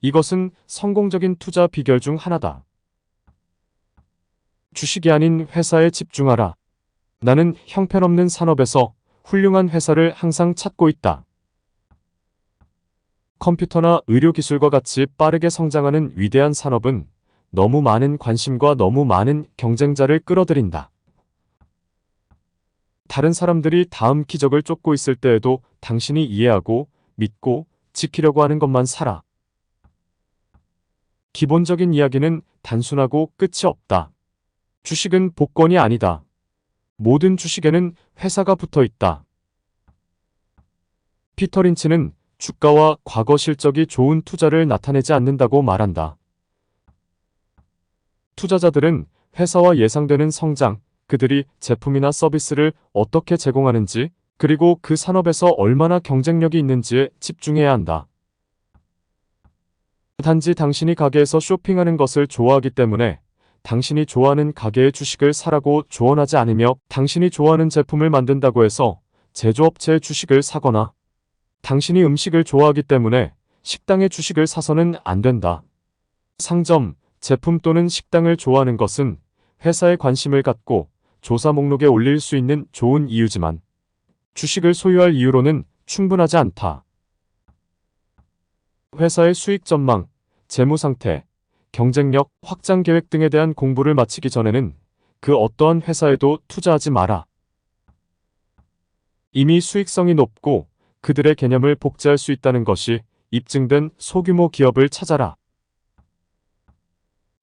이것은 성공적인 투자 비결 중 하나다. 주식이 아닌 회사에 집중하라. 나는 형편없는 산업에서 훌륭한 회사를 항상 찾고 있다. 컴퓨터나 의료기술과 같이 빠르게 성장하는 위대한 산업은 너무 많은 관심과 너무 많은 경쟁자를 끌어들인다. 다른 사람들이 다음 기적을 쫓고 있을 때에도 당신이 이해하고 믿고 지키려고 하는 것만 사라. 기본적인 이야기는 단순하고 끝이 없다. 주식은 복권이 아니다. 모든 주식에는 회사가 붙어 있다. 피터 린치는 주가와 과거 실적이 좋은 투자를 나타내지 않는다고 말한다. 투자자들은 회사와 예상되는 성장, 그들이 제품이나 서비스를 어떻게 제공하는지, 그리고 그 산업에서 얼마나 경쟁력이 있는지에 집중해야 한다. 단지 당신이 가게에서 쇼핑하는 것을 좋아하기 때문에 당신이 좋아하는 가게의 주식을 사라고 조언하지 않으며, 당신이 좋아하는 제품을 만든다고 해서 제조업체의 주식을 사거나 당신이 음식을 좋아하기 때문에 식당의 주식을 사서는 안 된다. 상점, 제품 또는 식당을 좋아하는 것은 회사에 관심을 갖고 조사 목록에 올릴 수 있는 좋은 이유지만 주식을 소유할 이유로는 충분하지 않다. 회사의 수익 전망, 재무 상태, 경쟁력, 확장 계획 등에 대한 공부를 마치기 전에는 그 어떠한 회사에도 투자하지 마라. 이미 수익성이 높고 그들의 개념을 복제할 수 있다는 것이 입증된 소규모 기업을 찾아라.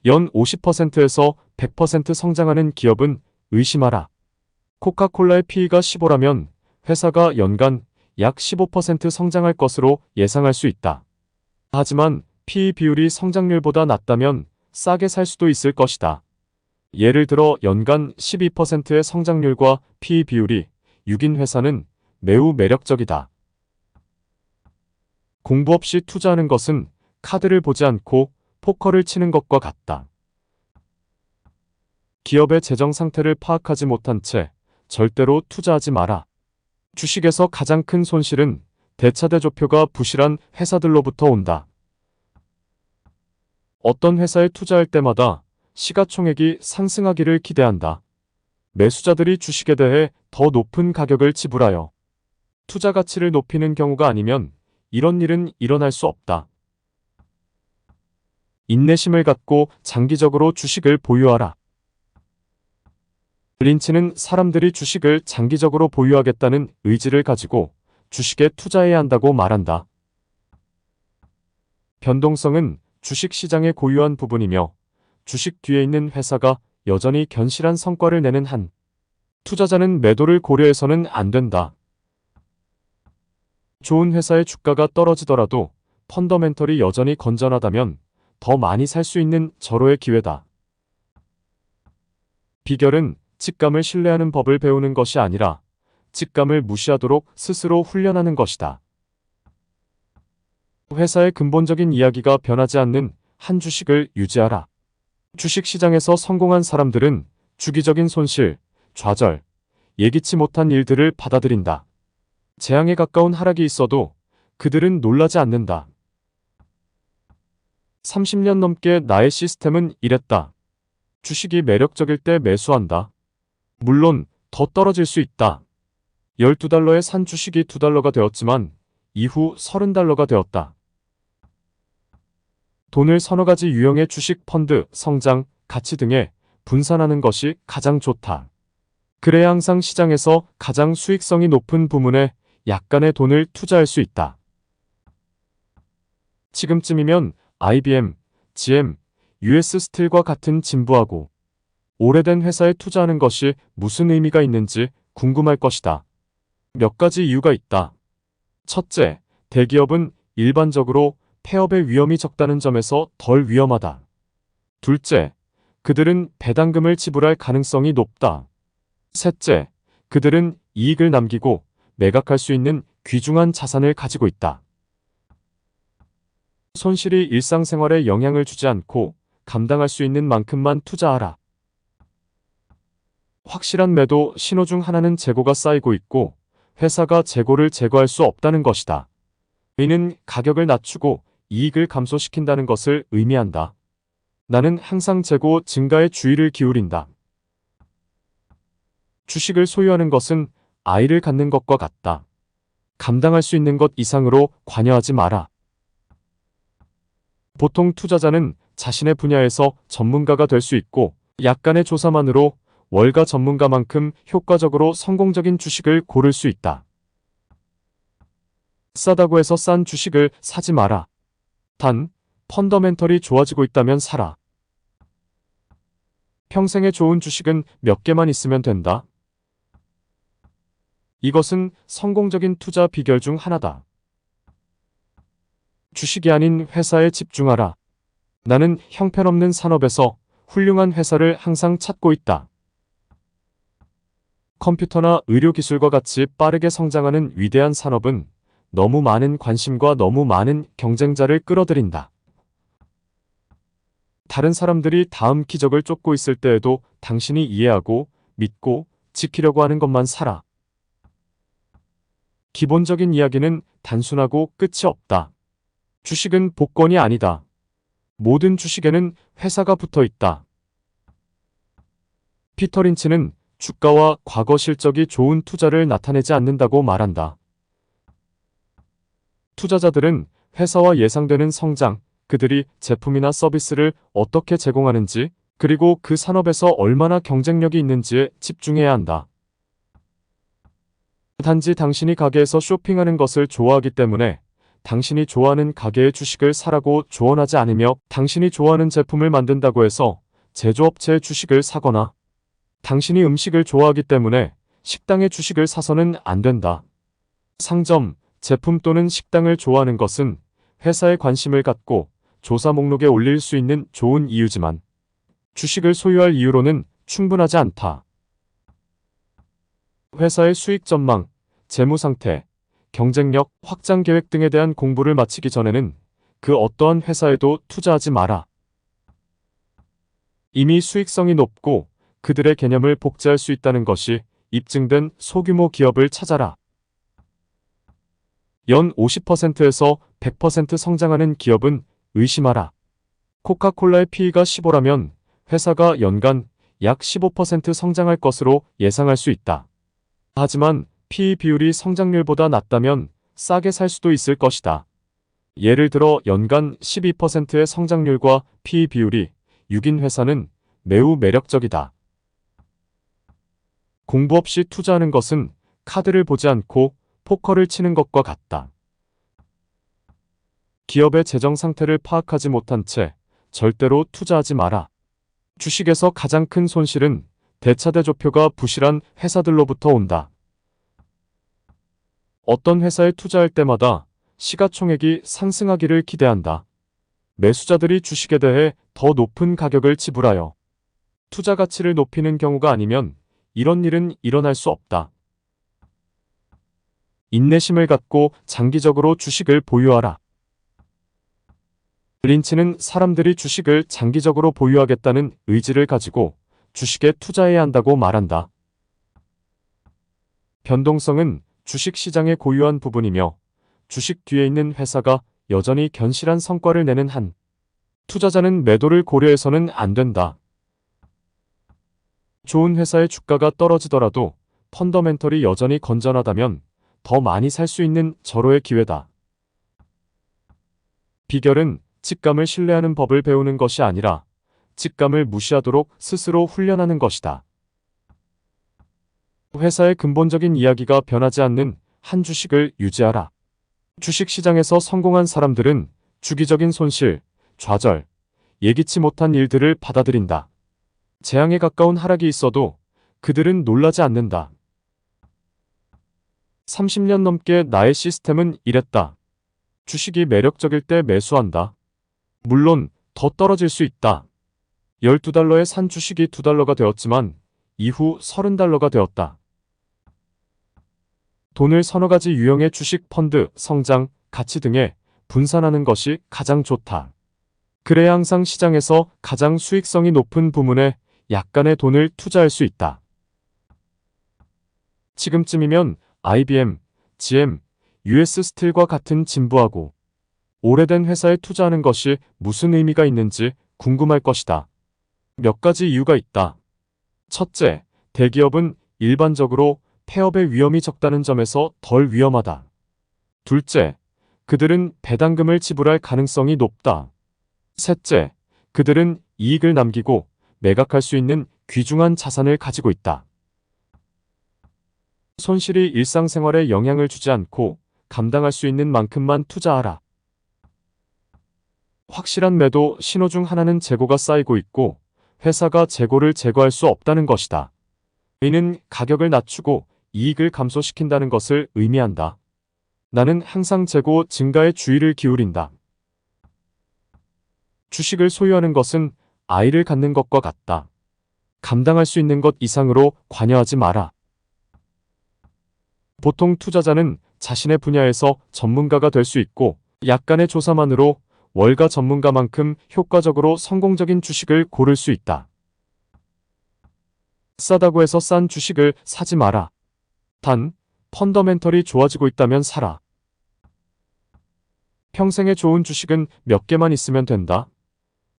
연 50%에서 100% 성장하는 기업은 의심하라. 코카콜라의 PE가 15라면 회사가 연간 약 15% 성장할 것으로 예상할 수 있다. 하지만 PE 비율이 성장률보다 낮다면 싸게 살 수도 있을 것이다. 예를 들어 연간 12%의 성장률과 PE 비율이 6인 회사는 매우 매력적이다. 공부 없이 투자하는 것은 카드를 보지 않고 포커를 치는 것과 같다. 기업의 재정 상태를 파악하지 못한 채 절대로 투자하지 마라. 주식에서 가장 큰 손실은 대차대조표가 부실한 회사들로부터 온다. 어떤 회사에 투자할 때마다 시가총액이 상승하기를 기대한다. 매수자들이 주식에 대해 더 높은 가격을 지불하여 투자 가치를 높이는 경우가 아니면 이런 일은 일어날 수 없다. 인내심을 갖고 장기적으로 주식을 보유하라. 린치는 사람들이 주식을 장기적으로 보유하겠다는 의지를 가지고 주식에 투자해야 한다고 말한다. 변동성은 주식 시장의 고유한 부분이며 주식 뒤에 있는 회사가 여전히 견실한 성과를 내는 한 투자자는 매도를 고려해서는 안 된다. 좋은 회사의 주가가 떨어지더라도 펀더멘털이 여전히 건전하다면 더 많이 살 수 있는 절호의 기회다. 비결은 직감을 신뢰하는 법을 배우는 것이 아니라 직감을 무시하도록 스스로 훈련하는 것이다. 회사의 근본적인 이야기가 변하지 않는 한 주식을 유지하라. 주식시장에서 성공한 사람들은 주기적인 손실, 좌절, 예기치 못한 일들을 받아들인다. 재앙에 가까운 하락이 있어도 그들은 놀라지 않는다. 30년 넘게 나의 시스템은 이랬다. 주식이 매력적일 때 매수한다. 물론 더 떨어질 수 있다. 12달러에 산 주식이 2달러가 되었지만 이후 30달러가 되었다. 돈을 서너 가지 유형의 주식, 펀드, 성장, 가치 등에 분산하는 것이 가장 좋다. 그래야 항상 시장에서 가장 수익성이 높은 부문에 약간의 돈을 투자할 수 있다. 지금쯤이면 IBM, GM, US 스틸과 같은 진부하고 오래된 회사에 투자하는 것이 무슨 의미가 있는지 궁금할 것이다. 몇 가지 이유가 있다. 첫째, 대기업은 일반적으로 폐업의 위험이 적다는 점에서 덜 위험하다. 둘째, 그들은 배당금을 지불할 가능성이 높다. 셋째, 그들은 이익을 남기고 매각할 수 있는 귀중한 자산을 가지고 있다. 손실이 일상생활에 영향을 주지 않고 감당할 수 있는 만큼만 투자하라. 확실한 매도 신호 중 하나는 재고가 쌓이고 있고 회사가 재고를 제거할 수 없다는 것이다. 이는 가격을 낮추고 이익을 감소시킨다는 것을 의미한다. 나는 항상 재고 증가에 주의를 기울인다. 주식을 소유하는 것은 아이를 갖는 것과 같다. 감당할 수 있는 것 이상으로 관여하지 마라. 보통 투자자는 자신의 분야에서 전문가가 될 수 있고 약간의 조사만으로 월가 전문가만큼 효과적으로 성공적인 주식을 고를 수 있다. 싸다고 해서 싼 주식을 사지 마라. 단, 펀더멘털이 좋아지고 있다면 사라. 평생에 좋은 주식은 몇 개만 있으면 된다. 이것은 성공적인 투자 비결 중 하나다. 주식이 아닌 회사에 집중하라. 나는 형편없는 산업에서 훌륭한 회사를 항상 찾고 있다. 컴퓨터나 의료기술과 같이 빠르게 성장하는 위대한 산업은 너무 많은 관심과 너무 많은 경쟁자를 끌어들인다. 다른 사람들이 다음 기적을 쫓고 있을 때에도 당신이 이해하고 믿고 지키려고 하는 것만 사라. 기본적인 이야기는 단순하고 끝이 없다. 주식은 복권이 아니다. 모든 주식에는 회사가 붙어 있다. 피터 린치는 주가와 과거 실적이 좋은 투자를 나타내지 않는다고 말한다. 투자자들은 회사와 예상되는 성장, 그들이 제품이나 서비스를 어떻게 제공하는지, 그리고 그 산업에서 얼마나 경쟁력이 있는지에 집중해야 한다. 단지 당신이 가게에서 쇼핑하는 것을 좋아하기 때문에 당신이 좋아하는 가게의 주식을 사라고 조언하지 않으며 당신이 좋아하는 제품을 만든다고 해서 제조업체의 주식을 사거나 당신이 음식을 좋아하기 때문에 식당의 주식을 사서는 안 된다. 상점, 제품 또는 식당을 좋아하는 것은 회사에 관심을 갖고 조사 목록에 올릴 수 있는 좋은 이유지만 주식을 소유할 이유로는 충분하지 않다. 회사의 수익 전망, 재무 상태, 경쟁력, 확장 계획 등에 대한 공부를 마치기 전에는 그 어떠한 회사에도 투자하지 마라. 이미 수익성이 높고 그들의 개념을 복제할 수 있다는 것이 입증된 소규모 기업을 찾아라. 연 50%에서 100% 성장하는 기업은 의심하라. 코카콜라의 PE가 15라면 회사가 연간 약 15% 성장할 것으로 예상할 수 있다. 하지만 PE 비율이 성장률보다 낮다면 싸게 살 수도 있을 것이다. 예를 들어 연간 12%의 성장률과 PE 비율이 6인 회사는 매우 매력적이다. 공부 없이 투자하는 것은 카드를 보지 않고 포커를 치는 것과 같다. 기업의 재정 상태를 파악하지 못한 채 절대로 투자하지 마라. 주식에서 가장 큰 손실은 대차대조표가 부실한 회사들로부터 온다. 어떤 회사에 투자할 때마다 시가총액이 상승하기를 기대한다. 매수자들이 주식에 대해 더 높은 가격을 지불하여 투자 가치를 높이는 경우가 아니면 이런 일은 일어날 수 없다. 인내심을 갖고 장기적으로 주식을 보유하라. 린치는 사람들이 주식을 장기적으로 보유하겠다는 의지를 가지고 주식에 투자해야 한다고 말한다. 변동성은 주식 시장의 고유한 부분이며 주식 뒤에 있는 회사가 여전히 견실한 성과를 내는 한 투자자는 매도를 고려해서는 안 된다. 좋은 회사의 주가가 떨어지더라도 펀더멘털이 여전히 건전하다면 더 많이 살 수 있는 절호의 기회다. 비결은 직감을 신뢰하는 법을 배우는 것이 아니라 직감을 무시하도록 스스로 훈련하는 것이다. 회사의 근본적인 이야기가 변하지 않는 한 주식을 유지하라. 주식시장에서 성공한 사람들은 주기적인 손실, 좌절, 예기치 못한 일들을 받아들인다. 재앙에 가까운 하락이 있어도 그들은 놀라지 않는다. 30년 넘게 나의 시스템은 이랬다. 주식이 매력적일 때 매수한다. 물론 더 떨어질 수 있다. 12달러에 산 주식이 2달러가 되었지만 이후 30달러가 되었다. 돈을 서너 가지 유형의 주식, 펀드, 성장, 가치 등에 분산하는 것이 가장 좋다. 그래야 항상 시장에서 가장 수익성이 높은 부문에 약간의 돈을 투자할 수 있다. 지금쯤이면 IBM, GM, US 스틸과 같은 진부하고 오래된 회사에 투자하는 것이 무슨 의미가 있는지 궁금할 것이다. 몇 가지 이유가 있다. 첫째, 대기업은 일반적으로 폐업의 위험이 적다는 점에서 덜 위험하다. 둘째, 그들은 배당금을 지불할 가능성이 높다. 셋째, 그들은 이익을 남기고 매각할 수 있는 귀중한 자산을 가지고 있다. 손실이 일상생활에 영향을 주지 않고 감당할 수 있는 만큼만 투자하라. 확실한 매도 신호 중 하나는 재고가 쌓이고 있고 회사가 재고를 제거할 수 없다는 것이다. 이는 가격을 낮추고 이익을 감소시킨다는 것을 의미한다. 나는 항상 재고 증가에 주의를 기울인다. 주식을 소유하는 것은 아이를 갖는 것과 같다. 감당할 수 있는 것 이상으로 관여하지 마라. 보통 투자자는 자신의 분야에서 전문가가 될 수 있고 약간의 조사만으로 월가 전문가만큼 효과적으로 성공적인 주식을 고를 수 있다. 싸다고 해서 싼 주식을 사지 마라. 단, 펀더멘털이 좋아지고 있다면 사라. 평생에 좋은 주식은 몇 개만 있으면 된다.